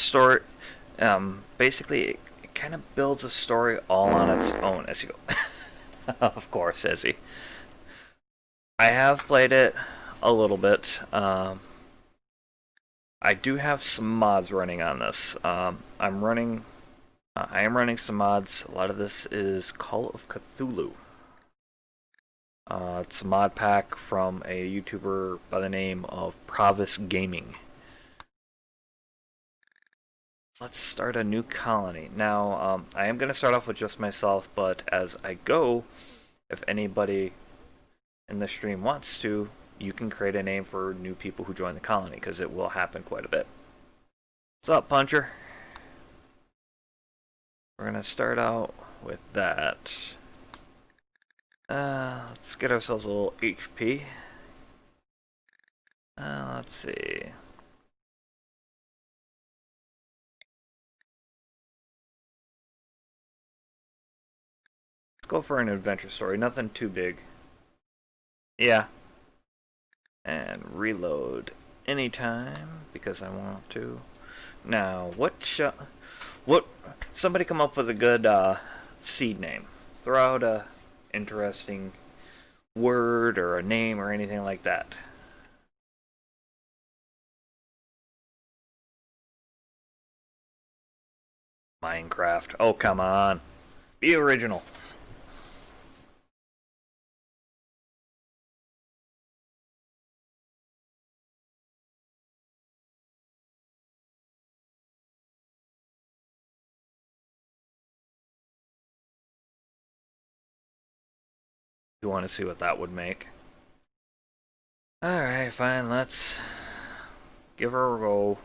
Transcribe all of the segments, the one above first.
story, basically, it kind of builds a story all on its own as you go. Of course, Izzy. I have played it a little bit. I do have some mods running on this. I am running some mods. A lot of this is Call of Cthulhu. It's a mod pack from a YouTuber by the name of Provis Gaming. Let's start a new colony. Now, I am going to start off with just myself, but as I go, if anybody in the stream wants to, you can create a name for new people who join the colony, because it will happen quite a bit. What's up, Puncher? We're going to start out with that. Let's get ourselves a little HP. Let's see. Let's go for an adventure story. Nothing too big. Yeah. And reload anytime because I want to. Now, what? Somebody come up with a good seed name. Throw out a interesting word or a name or anything like that. Minecraft. Oh, come on. Be original. You want to see what that would make? Alright, fine. Let's give her a go.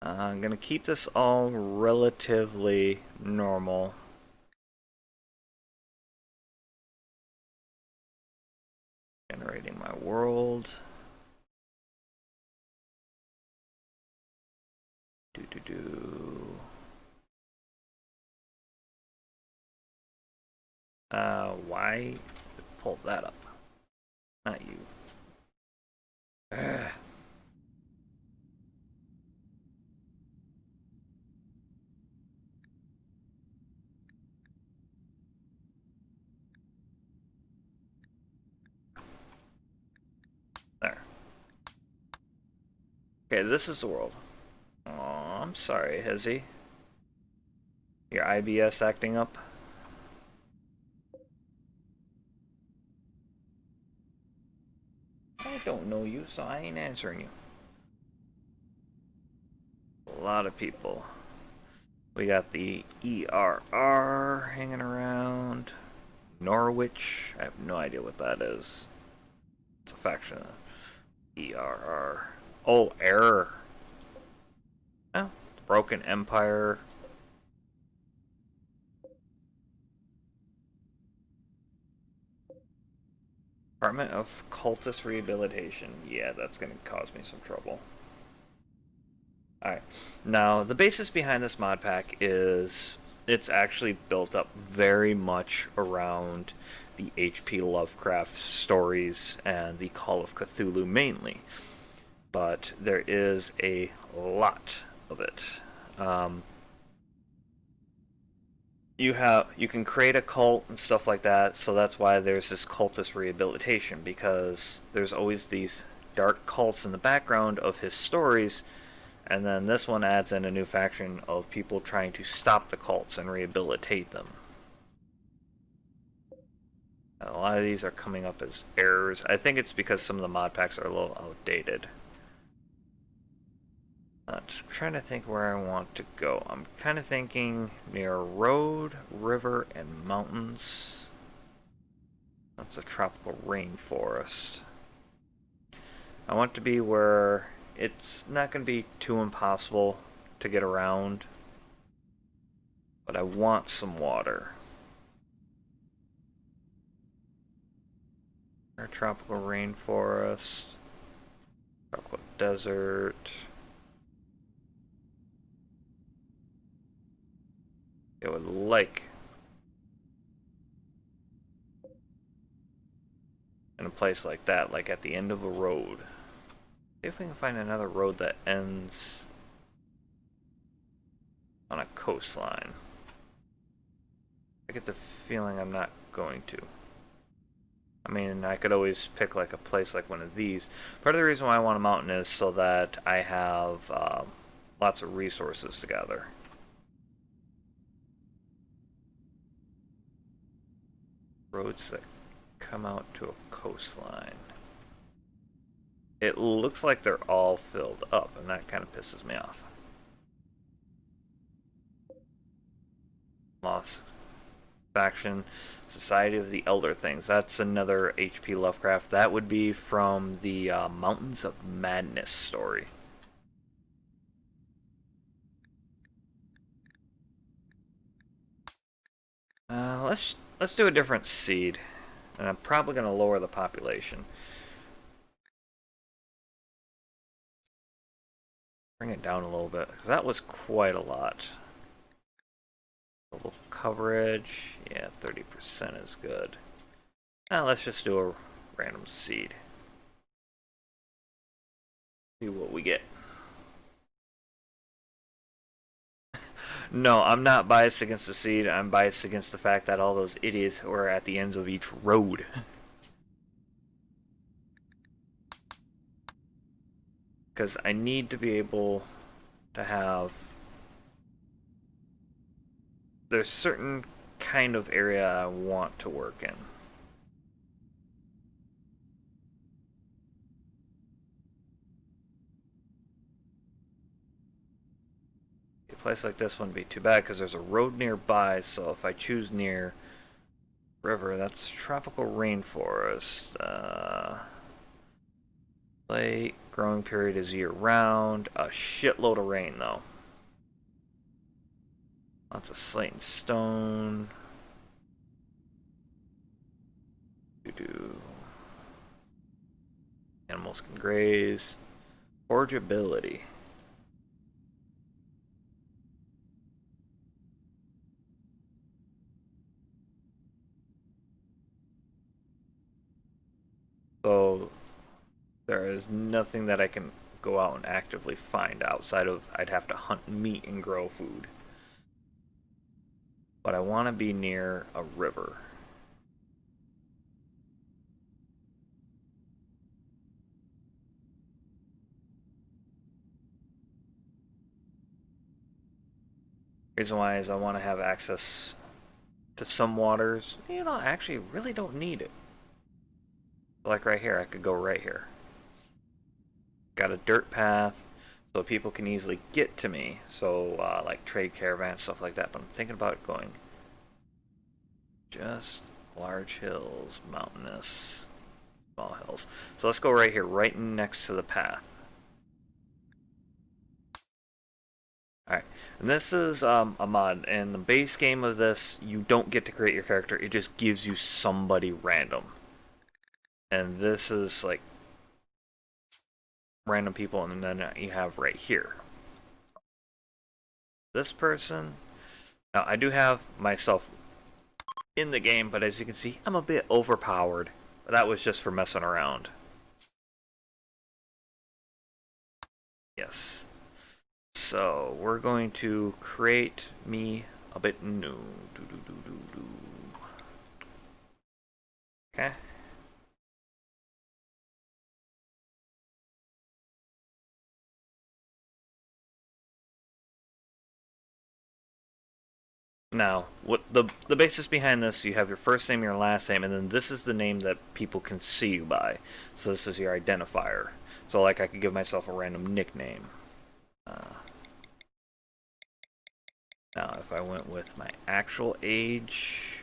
I'm going to keep this all relatively normal. Generating my world. Why pull that up? Not you. Ugh. There. Okay, this is the world. Oh, I'm sorry, Hezzy. Your IBS acting up? I don't know you, so I ain't answering you. A lot of people. We got the ERR hanging around. Norwich. I have no idea what that is. It's a faction of ERR. Oh, error. Oh, Broken Empire. Department of Cultist Rehabilitation. Yeah, that's going to cause me some trouble. Alright. Now, the basis behind this mod pack is it's actually built up very much around the H.P. Lovecraft stories and the Call of Cthulhu mainly. But there is a lot of it. You can create a cult and stuff like that, so that's why there's this cultist rehabilitation, because there's always these dark cults in the background of his stories, and then this one adds in a new faction of people trying to stop the cults and rehabilitate them. And a lot of these are coming up as errors. I think it's because some of the mod packs are a little outdated. I'm trying to think where I want to go. I'm kind of thinking near a road, river, and mountains. That's a tropical rainforest. I want to be where it's not going to be too impossible to get around, but I want some water. A tropical rainforest, tropical desert. I would like in a place like that, like at the end of a road. See if we can find another road that ends on a coastline. I get the feeling I'm not going to. I mean, I could always pick like a place like one of these. Part of the reason why I want a mountain is so that I have lots of resources to gather. Roads that come out to a coastline. It looks like they're all filled up, and that kind of pisses me off. Lost faction, Society of the Elder Things. That's another H.P. Lovecraft. That would be from the Mountains of Madness story. Let's do a different seed, and I'm probably going to lower the population. Bring it down a little bit, because that was quite a lot. Total coverage, yeah, 30% is good. Now let's just do a random seed. See what we get. No, I'm not biased against the seed. I'm biased against the fact that all those idiots were at the ends of each road. Because I need to be able to have... There's certain kind of area I want to work in. A place like this wouldn't be too bad because there's a road nearby, so if I choose near river, that's tropical rainforest. Late growing period is year round. A shitload of rain though. Lots of slate and stone. Doo-doo. Animals can graze. Forgeability. So there is nothing that I can go out and actively find outside of I'd have to hunt meat and grow food. But I want to be near a river. Reason why is I want to have access to some waters. You know, I actually really don't need it. Like right here, I could go right here. Got a dirt path, so people can easily get to me. So, like trade caravans, stuff like that. But I'm thinking about going just large hills, mountainous, small hills. So let's go right here, right next to the path. Alright, and this is a mod. In the base game of this, you don't get to create your character. It just gives you somebody random. And this is like random people, and then you have right here this person. Now I do have myself in the game, but as you can see, I'm a bit overpowered. That was just for messing around. Yes. So we're going to create me a bit new. Okay. Now, what the basis behind this, you have your first name, your last name, and then this is the name that people can see you by. So this is your identifier. So like I could give myself a random nickname. Now if I went with my actual age,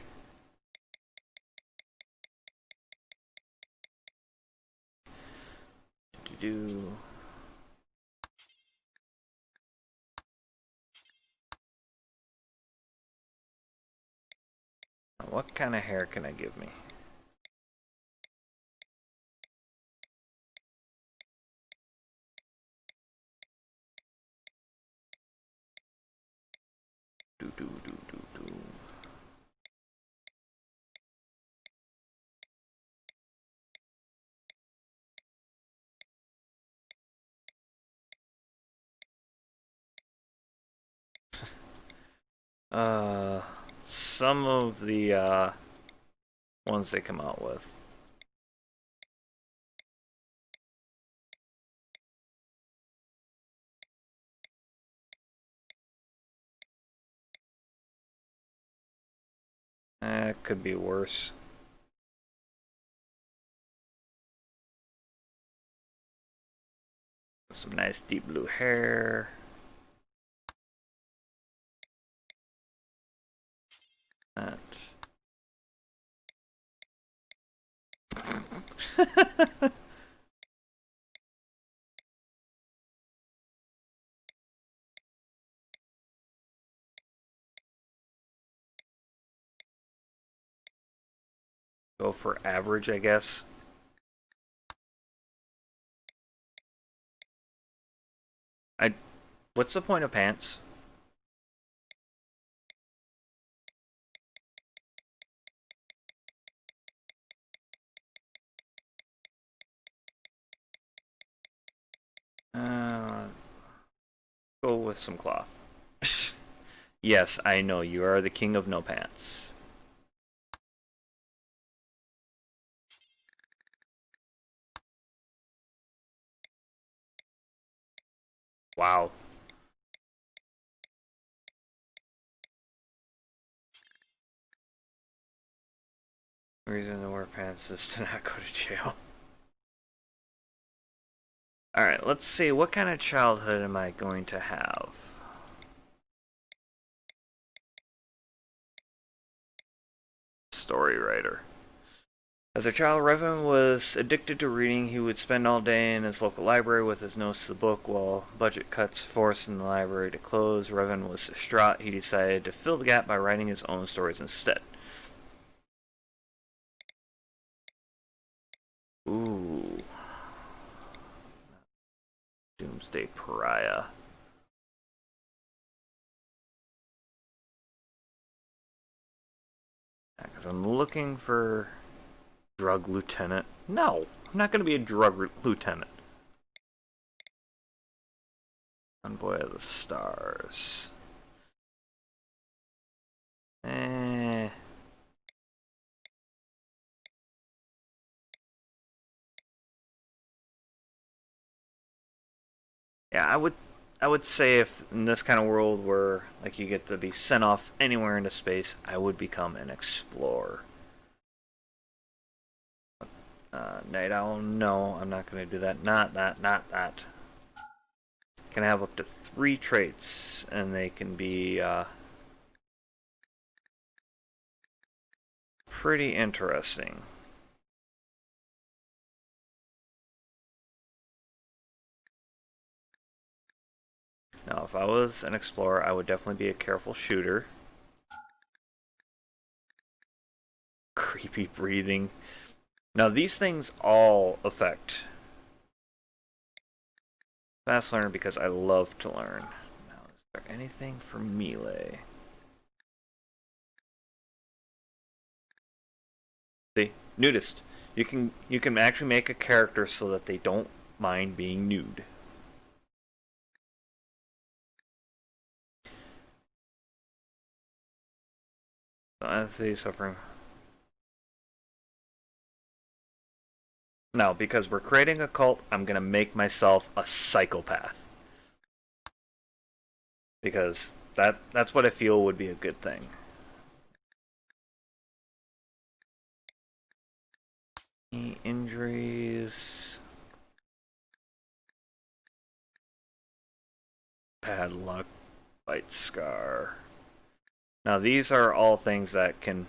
what kind of hair can I give me? Do do do do do. Uh, some of the ones they come out with. It could be worse. Some nice deep blue hair. That. Go for average, I guess. I. What's the point of pants? Uh, Go with some cloth. Yes, I know you are the king of no pants. Wow. Reason to wear pants is to not go to jail. Alright, let's see. What kind of childhood am I going to have? Story writer. As a child, Revan was addicted to reading. He would spend all day in his local library with his nose to the book. While budget cuts forced the library to close, Revan was distraught. He decided to fill the gap by writing his own stories instead. Ooh. Doomsday Pariah. Because I'm looking for drug lieutenant. No, I'm not going to be a drug lieutenant. Envoy of the Stars. Eh. Yeah, I would say if in this kind of world where like you get to be sent off anywhere into space, I would become an explorer. Night Owl, no, I'm not going to do that. Not that, not that. Can have up to 3 traits, and they can be pretty interesting. Now, if I was an explorer, I would definitely be a careful shooter. Creepy breathing. Now, these things all affect fast learner because I love to learn. Now, is there anything for melee? See, nudist. You can actually make a character so that they don't mind being nude. So let's see, suffering. Now, because we're creating a cult, I'm gonna make myself a psychopath. Because that's what I feel would be a good thing. Any injuries? Bad luck, bite scar. Now these are all things that can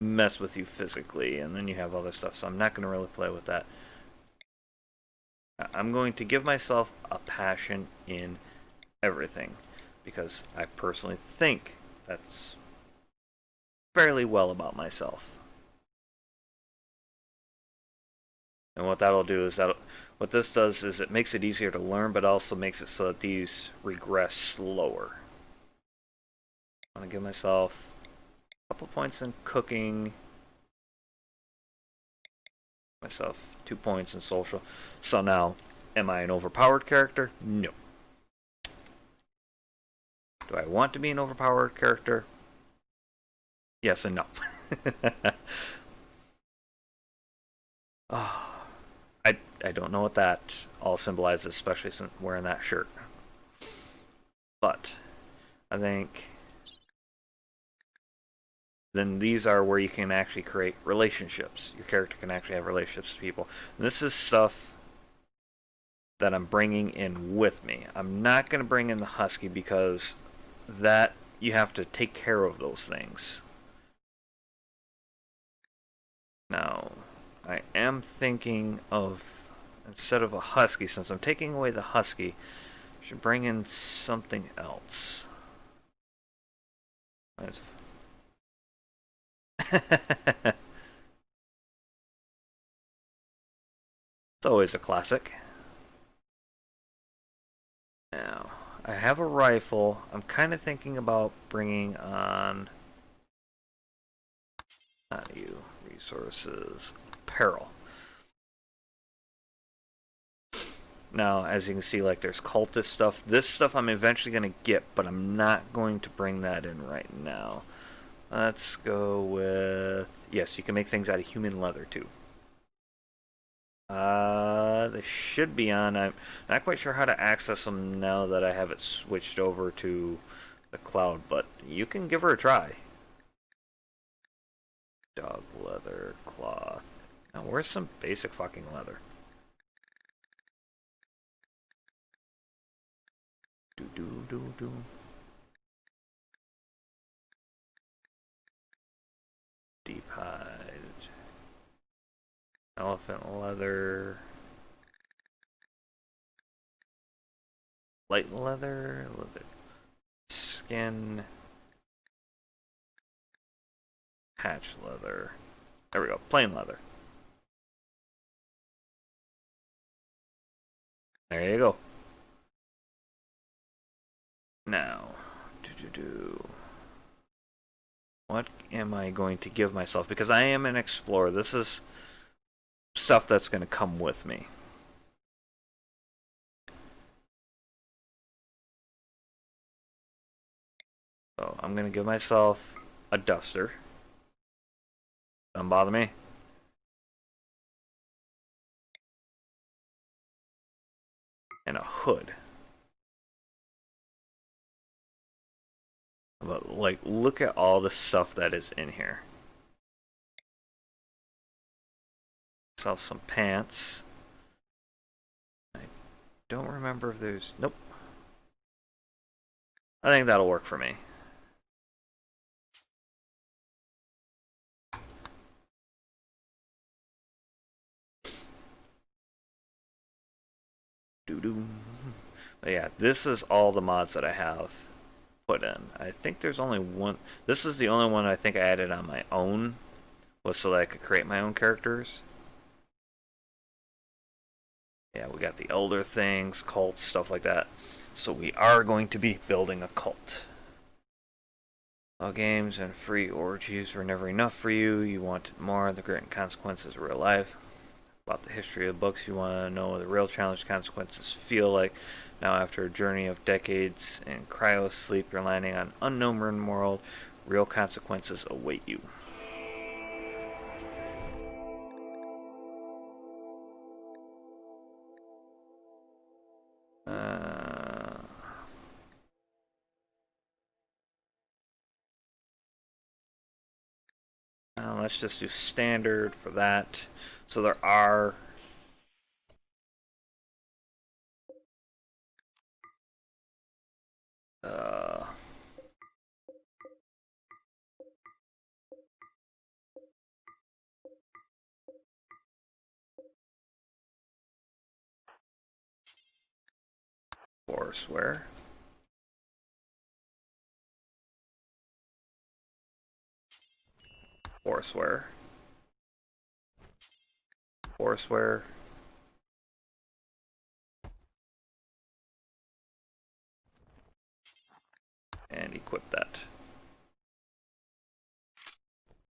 mess with you physically, and then you have other stuff, so I'm not going to really play with that. I'm going to give myself a passion in everything, because I personally think that's fairly well about myself. And what that'll do is what this does is it makes it easier to learn, but also makes it so that these regress slower. I'm going to give myself a couple points in cooking, myself 2 points in social. So now, am I an overpowered character? No. Do I want to be an overpowered character? Yes and no. Oh, I don't know what that all symbolizes, especially since wearing that shirt. But I think then these are where you can actually create relationships. Your character can actually have relationships with people. And this is stuff that I'm bringing in with me. I'm not going to bring in the Husky because that you have to take care of those things. Now, I am thinking of, instead of a Husky, since I'm taking away the Husky, I should bring in something else. It's always a classic. Now, I have a rifle. I'm kind of thinking about bringing on, not you, resources, apparel. Now, as you can see, like there's cultist stuff. This stuff I'm eventually going to get, but I'm not going to bring that in right now. Let's go with, yes, you can make things out of human leather too. They should be on. I'm not quite sure how to access them now that I have it switched over to the cloud, but you can give her a try. Dog leather, cloth. Now, where's some basic fucking leather? Do do do do. Deep hide. Elephant leather. Light leather. A little bit. Skin. Hatch leather. There we go. Plain leather. There you go. Now, what am I going to give myself? Because I am an explorer. This is stuff that's going to come with me. So I'm going to give myself a duster. Don't bother me. And a hood. But, like, look at all the stuff that is in here. Myself some pants. I don't remember if there's... Nope. I think that'll work for me. Doo-doo. But yeah, this is all the mods that I have put in. I think there's only one. This is the only one I think I added on my own, was so that I could create my own characters. Yeah, we got the elder things, cults, stuff like that. So we are going to be building a cult. All games and free orgies were never enough for you. You wanted more. The great consequences of real life. About the history of books, you want to know what the real challenge consequences feel like. Now, after a journey of decades in cryo sleep, you're landing on unknown RimWorld. Real consequences await you. Let's just do standard for that. So there are Forswear. Forswear. Forswear. And equip that.